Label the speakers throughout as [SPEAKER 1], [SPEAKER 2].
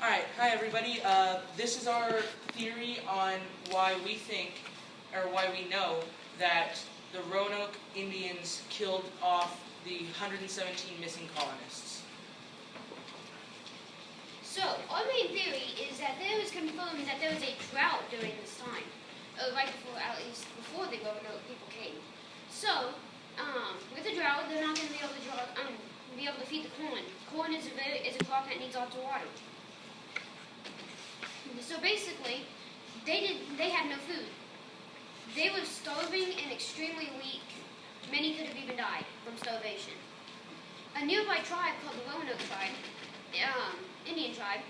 [SPEAKER 1] Alright, hi everybody. This is our theory on why we think, or why we know, that the Roanoke Indians killed off the 117 missing colonists.
[SPEAKER 2] So, our main theory is that there was confirmed that there was a drought during this time, right before, at least before the Roanoke people came. So, with a drought, they're not going to be able to feed the corn. Corn is a crop that needs lots of water. So basically, they had no food. They were starving and extremely weak. Many could have even died from starvation. A nearby tribe called the Roanoke tribe, Indian tribe,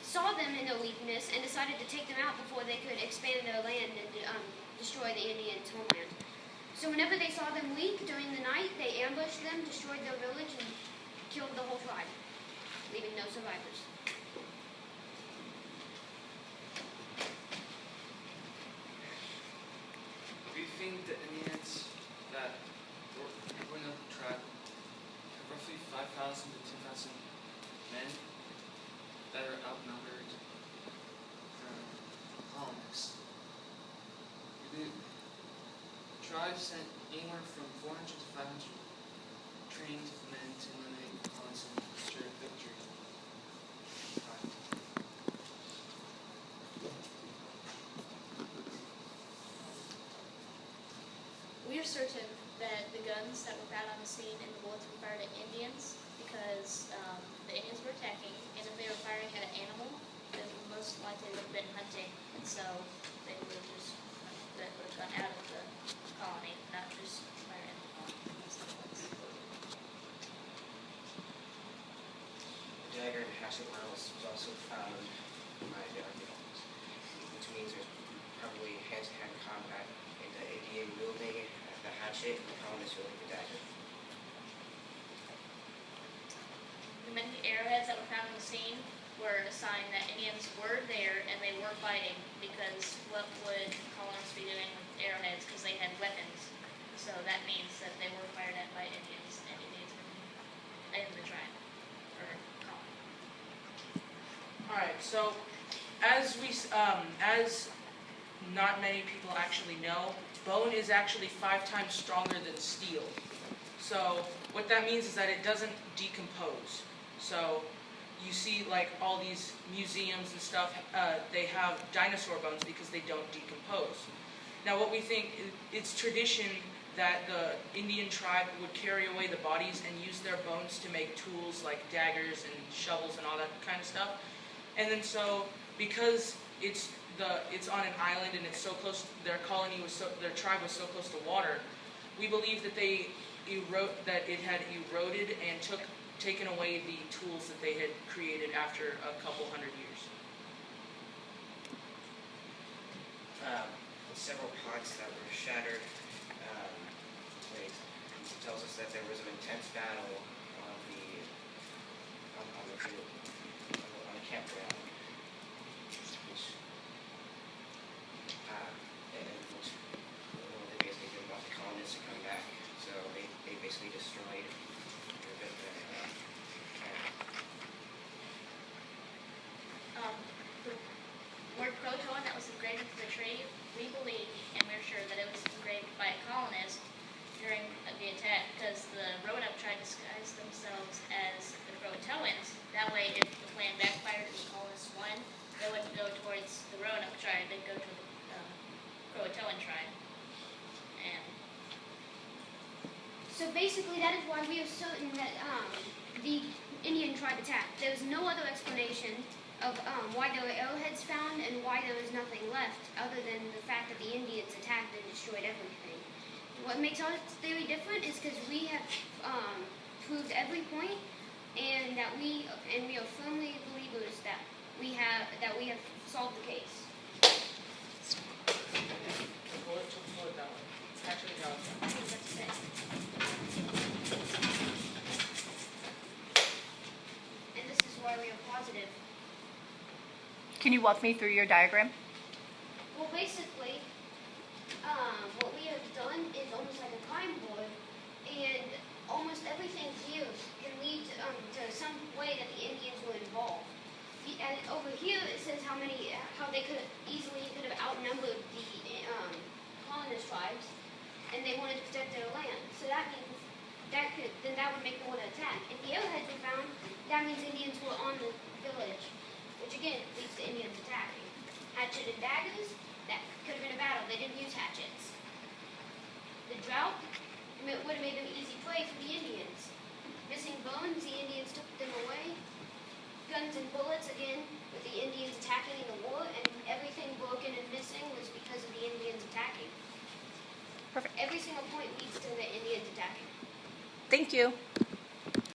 [SPEAKER 2] saw them in their weakness and decided to take them out before they could expand their land and destroy the Indians' homeland. So whenever they saw them weak during the night, they ambushed them, destroyed their village, and killed the whole tribe, leaving no survivors.
[SPEAKER 3] We think the Indians that were in the tribe have roughly 5,000 to 10,000 men that are outnumbered from colonists. The tribe sent anywhere from 400 to 500 trained men to eliminate colonists and ensure victory.
[SPEAKER 4] We are certain that the guns that were found on the scene and the bullets were fired at Indians because the Indians were attacking, and if they were firing at an animal, then most likely would have been hunting, and so they would have just gone out of the colony, not just fire at the colony.
[SPEAKER 5] The dagger and hatchet rounds was also found by the archaeologists, which means there's probably hand-to-hand combat in the Indian wielding the hatchet and the colonists wielding the dagger.
[SPEAKER 4] The many arrowheads that were found on the scene were a sign that Indians were there and they were fighting, because what would colonists be doing with arrowheads? Because they had weapons. So that means that they were fired at by Indians, and Indians were in the tribe, or colony.
[SPEAKER 1] Alright, so as not many people actually know, bone is actually 5 times stronger than steel. So what that means is that it doesn't decompose. So you see like all these museums and stuff, they have dinosaur bones because they don't decompose. Now what we think, it's tradition that the Indian tribe would carry away the bodies and use their bones to make tools like daggers and shovels and all that kind of stuff. And then so, because it's on an island and it's so close, their tribe was so close to water, we believe that it had eroded and taken away the tools that they had created after a couple hundred years.
[SPEAKER 5] Several pots that were shattered. It tells us that there was an intense battle on the campground. They basically didn't want the colonists to come back, so they basically destroyed their camp.
[SPEAKER 4] The word proton that was engraved into the tree, we believe, and we're sure that it was engraved by a colonist during the attack, because the Roanoke tried to disguise themselves as the Croatoans. That way, if the plan backfired and the colonists won, they wouldn't go towards the Roanoke tribe, they'd go to the Croatoan tribe. And
[SPEAKER 2] So basically, that is why we are certain that the Indian tribe attacked. There was no other explanation of why there were arrowheads found and why there was nothing left, other than the fact that the Indians attacked and destroyed everything. What makes our theory different is because we have proved every point, and we are firmly believers that we have solved the case.
[SPEAKER 1] Pull it that way. It's actually how it's done.
[SPEAKER 2] What does that say? And this is why we are positive.
[SPEAKER 6] Can you walk me through your diagram?
[SPEAKER 2] Well, basically, what we have done is almost like a time board, and almost everything here can lead to some way that the Indians were involved. Over says how they could have outnumbered the colonist tribes, and they wanted to protect their land. So that means that would make them want to attack. If the arrowheads were found, that means Indians were on the village, which again leads to Indians attacking. Hatchet and daggers, that could have been a battle. They didn't use hatchets. The drought would have made them easy prey for the Indians. Missing bones, the Indians took them away. Guns and bullets, again, with the Indians attacking in the war, and everything broken and missing was because of the Indians attacking.
[SPEAKER 6] Perfect.
[SPEAKER 2] Every single point leads to the Indians attacking.
[SPEAKER 6] Thank you.